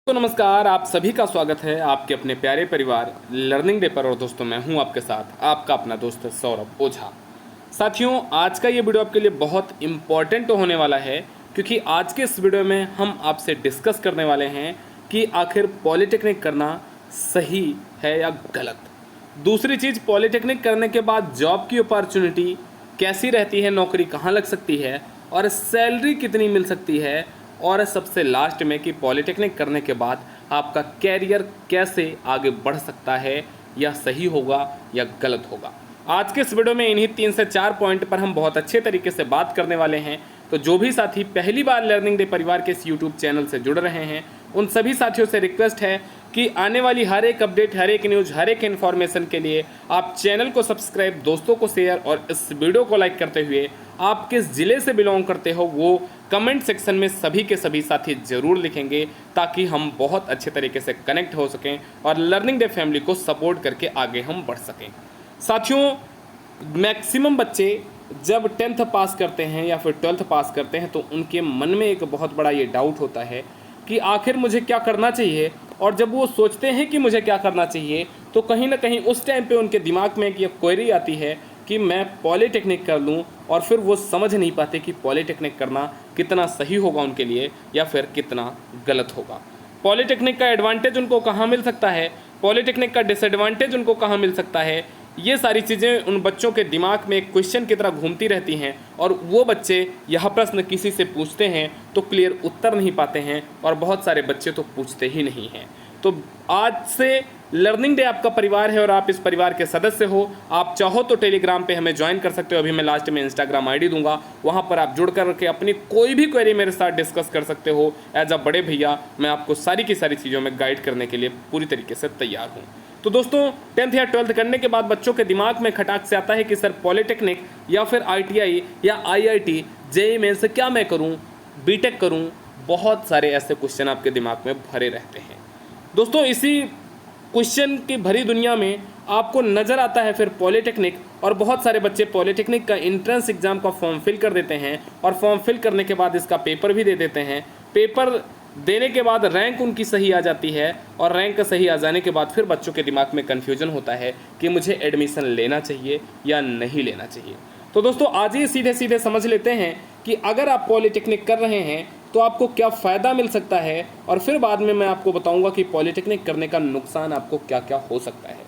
तो नमस्कार, आप सभी का स्वागत है आपके अपने प्यारे परिवार लर्निंग डे पर। और दोस्तों, मैं हूं आपके साथ आपका अपना दोस्त सौरभ ओझा। साथियों, आज का ये वीडियो आपके लिए बहुत इम्पॉर्टेंट होने वाला है, क्योंकि आज के इस वीडियो में हम आपसे डिस्कस करने वाले हैं कि आखिर पॉलिटेक्निक करना सही है या गलत। दूसरी चीज़, पॉलिटेक्निक करने के बाद जॉब की अपॉर्चुनिटी कैसी रहती है, नौकरी कहाँ लग सकती है और सैलरी कितनी मिल सकती है, और सबसे लास्ट में कि पॉलिटेक्निक करने के बाद आपका कैरियर कैसे आगे बढ़ सकता है, या सही होगा या गलत होगा। आज के इस वीडियो में इन्हीं 3 से 4 पॉइंट पर हम बहुत अच्छे तरीके से बात करने वाले हैं। तो जो भी साथी पहली बार लर्निंग डे परिवार के इस यूट्यूब चैनल से जुड़ रहे हैं, उन सभी साथियों से रिक्वेस्ट है कि आने वाली हर एक अपडेट, हर एक न्यूज़, हर एक इन्फॉर्मेशन के लिए आप चैनल को सब्सक्राइब, दोस्तों को शेयर और इस वीडियो को लाइक करते हुए आप किस ज़िले से बिलोंग करते हो वो कमेंट सेक्शन में सभी के सभी साथी ज़रूर लिखेंगे, ताकि हम बहुत अच्छे तरीके से कनेक्ट हो सकें और लर्निंग डे फैमिली को सपोर्ट करके आगे हम बढ़ सकें। साथियों, मैक्सिमम बच्चे जब 10th पास करते हैं या फिर 12th पास करते हैं, तो उनके मन में एक बहुत बड़ा ये डाउट होता है कि आखिर मुझे क्या करना चाहिए। और जब वो सोचते हैं कि मुझे क्या करना चाहिए, तो कहीं ना कहीं उस टाइम पे उनके दिमाग में एक ये क्वेरी आती है कि मैं पॉलिटेक्निक कर लूँ, और फिर वो समझ नहीं पाते कि पॉलिटेक्निक करना कितना सही होगा उनके लिए या फिर कितना गलत होगा। पॉलिटेक्निक का एडवांटेज उनको कहाँ मिल सकता है, पॉलिटेक्निक का डिसएडवांटेज उनको कहाँ मिल सकता है, ये सारी चीज़ें उन बच्चों के दिमाग में एक क्वेश्चन की तरह घूमती रहती हैं। और वो बच्चे यह प्रश्न किसी से पूछते हैं तो क्लियर उत्तर नहीं पाते हैं, और बहुत सारे बच्चे तो पूछते ही नहीं हैं। तो आज से लर्निंग डे आपका परिवार है और आप इस परिवार के सदस्य हो। आप चाहो तो टेलीग्राम पे हमें ज्वाइन कर सकते हो। अभी मैं लास्ट में इंस्टाग्राम आईडी दूंगा, वहाँ पर आप जुड़ कर के अपनी कोई भी क्वेरी मेरे साथ डिस्कस कर सकते हो। एज अ बड़े भैया मैं आपको सारी की सारी चीज़ों में गाइड करने के लिए पूरी तरीके से तैयार हूँ। तो दोस्तों, 10th या 12th करने के बाद बच्चों के दिमाग में खटाक से आता है कि सर पॉलिटेक्निक या फिर ITI या IIT, JEE मेंस से क्या मैं करूं, बीटेक करूं। बहुत सारे ऐसे क्वेश्चन आपके दिमाग में भरे रहते हैं। दोस्तों, इसी क्वेश्चन की भरी दुनिया में आपको नज़र आता है फिर पॉलिटेक्निक, और बहुत सारे बच्चे पॉलिटेक्निक का एंट्रेंस एग्ज़ाम का फॉर्म फिल कर देते हैं, और फॉर्म फिल करने के बाद इसका पेपर भी दे देते हैं। पेपर देने के बाद रैंक उनकी सही आ जाती है, और रैंक सही आ जाने के बाद फिर बच्चों के दिमाग में कन्फ्यूजन होता है कि मुझे एडमिशन लेना चाहिए या नहीं लेना चाहिए। तो दोस्तों, आज ही सीधे सीधे समझ लेते हैं कि अगर आप पॉलिटेक्निक कर रहे हैं तो आपको क्या फ़ायदा मिल सकता है, और फिर बाद में मैं आपको बताऊंगा कि पॉलिटेक्निक करने का नुकसान आपको क्या क्या हो सकता है।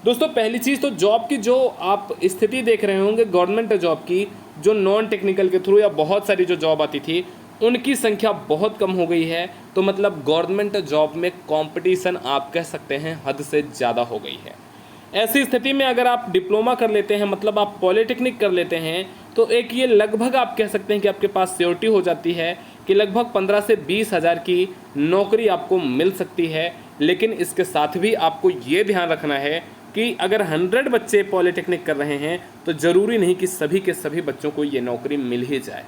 दोस्तों, पहली चीज़ तो जॉब की जो आप स्थिति देख रहे होंगे, गवर्नमेंट जॉब की, जो नॉन टेक्निकल के थ्रू या बहुत सारी जो जॉब आती थी, उनकी संख्या बहुत कम हो गई है। तो मतलब गवर्नमेंट जॉब में कंपटीशन आप कह सकते हैं हद से ज़्यादा हो गई है। ऐसी स्थिति में अगर आप डिप्लोमा कर लेते हैं, मतलब आप पॉलिटेक्निक कर लेते हैं, तो एक ये लगभग आप कह सकते हैं कि आपके पास श्योरिटी हो जाती है कि लगभग 15 से 20 हज़ार की नौकरी आपको मिल सकती है। लेकिन इसके साथ भी आपको ये ध्यान रखना है कि अगर 100 बच्चे पॉलिटेक्निक कर रहे हैं, तो ज़रूरी नहीं कि सभी के सभी बच्चों को ये नौकरी मिल ही जाए।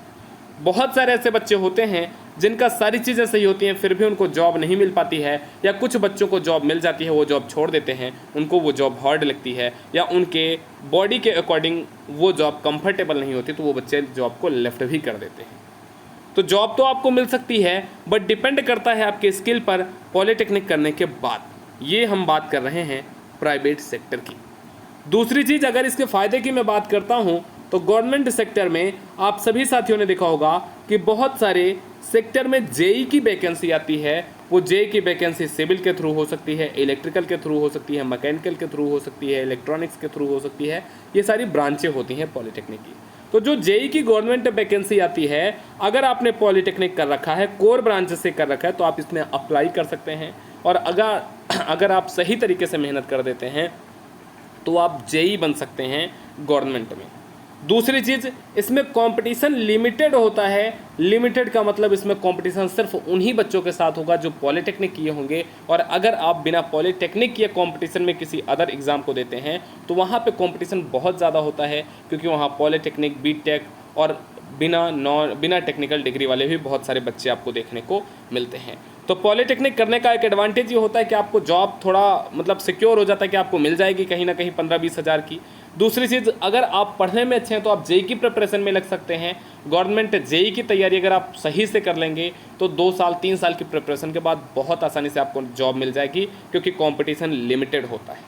बहुत सारे ऐसे बच्चे होते हैं जिनका सारी चीज़ें सही होती हैं, फिर भी उनको जॉब नहीं मिल पाती है, या कुछ बच्चों को जॉब मिल जाती है, वो जॉब छोड़ देते हैं, उनको वो जॉब हार्ड लगती है, या उनके बॉडी के अकॉर्डिंग वो जॉब कंफर्टेबल नहीं होती, तो वो बच्चे जॉब को लेफ्ट भी कर देते हैं। तो जॉब तो आपको मिल सकती है, बट डिपेंड करता है आपके स्किल पर पॉलिटेक्निक करने के बाद। ये हम बात कर रहे हैं प्राइवेट सेक्टर की। दूसरी चीज़, अगर इसके फ़ायदे की मैं बात करता हूँ, तो गवर्नमेंट सेक्टर में आप सभी साथियों ने देखा होगा कि बहुत सारे सेक्टर में JEE की वैकेंसी आती है। वो JEE की वैकेंसी सिविल के थ्रू हो सकती है, इलेक्ट्रिकल के थ्रू हो सकती है, मैकेनिकल के थ्रू हो सकती है, इलेक्ट्रॉनिक्स के थ्रू हो सकती है। ये सारी ब्रांचें होती हैं पॉलिटेक्निक की। तो जो JEE की गवर्नमेंट वैकेंसी आती है, अगर आपने पॉलिटेक्निक कर रखा है, कोर ब्रांच से कर रखा है, तो आप इसमें अप्लाई कर सकते हैं। और अगर आप सही तरीके से मेहनत कर देते हैं तो आप JEE बन सकते हैं गवर्नमेंट में। दूसरी चीज़, इसमें कंपटीशन लिमिटेड होता है। लिमिटेड का मतलब इसमें कंपटीशन सिर्फ उन्हीं बच्चों के साथ होगा जो पॉलिटेक्निक किए होंगे, और अगर आप बिना पॉलिटेक्निक किए कंपटीशन में किसी अदर एग्ज़ाम को देते हैं, तो वहाँ पे कंपटीशन बहुत ज़्यादा होता है, क्योंकि वहाँ पॉलिटेक्निक, बीटेक और बिना टेक्निकल डिग्री वाले भी बहुत सारे बच्चे आपको देखने को मिलते हैं। तो पॉलिटेक्निक करने का एक एडवांटेज ये होता है कि आपको जॉब थोड़ा मतलब सिक्योर हो जाता है कि आपको मिल जाएगी कहीं ना कहीं 15-20 हज़ार की। दूसरी चीज़, अगर आप पढ़ने में अच्छे हैं तो आप जेई की प्रिपरेशन में लग सकते हैं। गवर्नमेंट जेई की तैयारी अगर आप सही से कर लेंगे तो 2 साल 3 साल की प्रिपरेशन के बाद बहुत आसानी से आपको जॉब मिल जाएगी, क्योंकि कंपटीशन लिमिटेड होता है।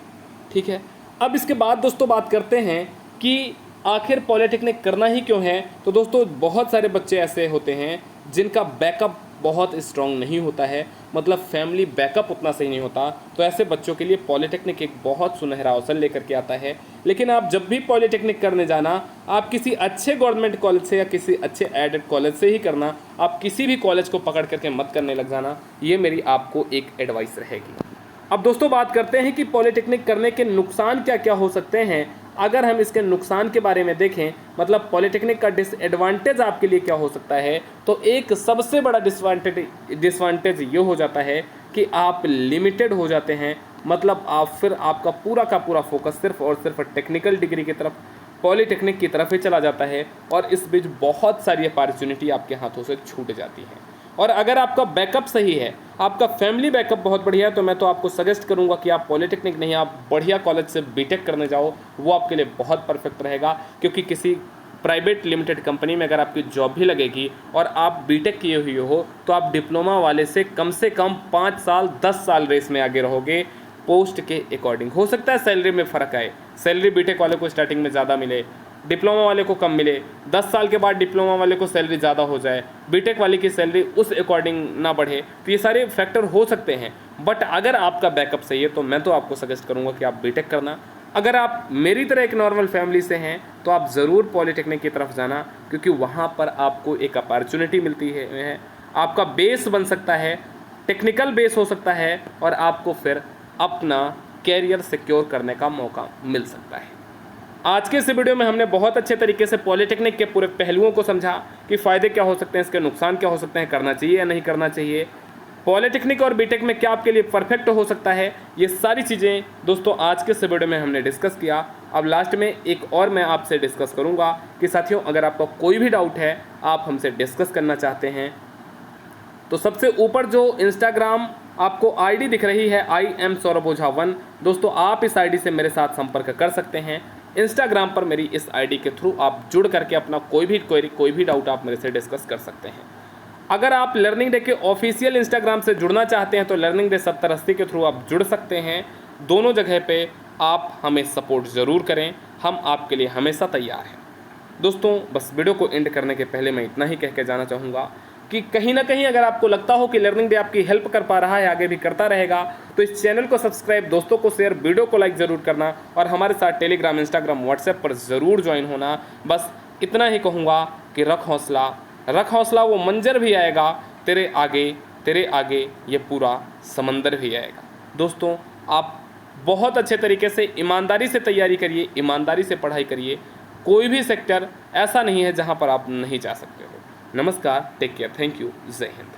ठीक है, अब इसके बाद दोस्तों बात करते हैं कि आखिर पॉलिटेक्निक करना ही क्यों है। तो दोस्तों बहुत सारे बच्चे ऐसे होते हैं जिनका बैकअप बहुत स्ट्रॉन्ग नहीं होता है, मतलब फैमिली बैकअप उतना सही नहीं होता। तो ऐसे बच्चों के लिए पॉलिटेक्निक एक बहुत सुनहरा अवसर लेकर के आता है। लेकिन आप जब भी पॉलिटेक्निक करने जाना, आप किसी अच्छे गवर्नमेंट कॉलेज से या किसी अच्छे एडेड कॉलेज से ही करना। आप किसी भी कॉलेज को पकड़ करके मत करने लग जाना, ये मेरी आपको एक एडवाइस रहेगी। अब दोस्तों बात करते हैं कि पॉलिटेक्निक करने के नुकसान क्या क्या हो सकते हैं। अगर हम इसके नुकसान के बारे में देखें, मतलब पॉलिटेक्निक का डिसएडवांटेज आपके लिए क्या हो सकता है, तो एक सबसे बड़ा डिसवांटेज ये हो जाता है कि आप लिमिटेड हो जाते हैं। मतलब आपका पूरा का पूरा फोकस सिर्फ और सिर्फ टेक्निकल डिग्री की तरफ, पॉलिटेक्निक की तरफ ही चला जाता है, और इस बीच बहुत सारी अपॉर्चुनिटी आपके हाथों से छूट जाती है। और अगर आपका बैकअप सही है, आपका फैमिली बैकअप बहुत बढ़िया है, तो मैं तो आपको सजेस्ट करूंगा कि आप पॉलिटेक्निक नहीं, आप बढ़िया कॉलेज से बीटेक करने जाओ, वो आपके लिए बहुत परफेक्ट रहेगा। क्योंकि किसी प्राइवेट लिमिटेड कंपनी में अगर आपकी जॉब भी लगेगी और आप बीटेक किए हुए हो, तो आप डिप्लोमा वाले से कम 5 साल 10 साल रेस में आगे रहोगे। पोस्ट के अकॉर्डिंग हो सकता है सैलरी में फ़र्क आए, सैलरी बीटेक वाले को स्टार्टिंग में ज़्यादा मिले, डिप्लोमा वाले को कम मिले, 10 साल के बाद डिप्लोमा वाले को सैलरी ज़्यादा हो जाए, बीटेक वाले की सैलरी उस अकॉर्डिंग ना बढ़े। तो ये सारे फैक्टर हो सकते हैं, बट अगर आपका बैकअप सही है तो मैं तो आपको सजेस्ट करूंगा कि आप बीटेक करना। अगर आप मेरी तरह एक नॉर्मल फैमिली से हैं तो आप ज़रूर पॉलिटेक्निक की तरफ जाना, क्योंकि वहाँ पर आपको एक अपॉर्चुनिटी मिलती है, आपका बेस बन सकता है, टेक्निकल बेस हो सकता है, और आपको फिर अपना कैरियर सिक्योर करने का मौका मिल सकता है। आज के इस वीडियो में हमने बहुत अच्छे तरीके से पॉलिटेक्निक के पूरे पहलुओं को समझा कि फ़ायदे क्या हो सकते हैं, इसके नुकसान क्या हो सकते हैं, करना चाहिए या नहीं करना चाहिए, पॉलिटेक्निक और बीटेक में क्या आपके लिए परफेक्ट हो सकता है। ये सारी चीज़ें दोस्तों आज के इस वीडियो में हमने डिस्कस किया। अब लास्ट में एक और मैं आपसे डिस्कस करूँगा कि साथियों, अगर आपका कोई भी डाउट है, आप हमसे डिस्कस करना चाहते हैं, तो सबसे ऊपर जो इंस्टाग्राम आपको आईडी दिख रही है IM सौरभ ओझा 1, दोस्तों आप इस आईडी से मेरे साथ संपर्क कर सकते हैं। इंस्टाग्राम पर मेरी इस आईडी के थ्रू आप जुड़ करके अपना कोई भी क्वेरी, कोई भी डाउट आप मेरे से डिस्कस कर सकते हैं। अगर आप लर्निंग डे के ऑफिशियल इंस्टाग्राम से जुड़ना चाहते हैं तो लर्निंग डे 7080 के थ्रू आप जुड़ सकते हैं। दोनों जगह पे आप हमें सपोर्ट ज़रूर करें, हम आपके लिए हमेशा तैयार हैं। दोस्तों बस वीडियो को एंड करने के पहले मैं इतना ही कह के जाना चाहूँगा कि कहीं ना कहीं अगर आपको लगता हो कि लर्निंग डे आपकी हेल्प कर पा रहा है, आगे भी करता रहेगा, तो इस चैनल को सब्सक्राइब, दोस्तों को शेयर, वीडियो को लाइक ज़रूर करना, और हमारे साथ टेलीग्राम, इंस्टाग्राम, व्हाट्सएप पर ज़रूर ज्वाइन होना। बस इतना ही कहूँगा कि रख हौसला, वो मंजर भी आएगा तेरे आगे ये पूरा समंदर भी आएगा। दोस्तों आप बहुत अच्छे तरीके से ईमानदारी से तैयारी करिए, ईमानदारी से पढ़ाई करिए। कोई भी सेक्टर ऐसा नहीं है जहाँ पर आप नहीं जा सकते हो। नमस्कार, टेक केयर, थैंक यू, जय हिंद।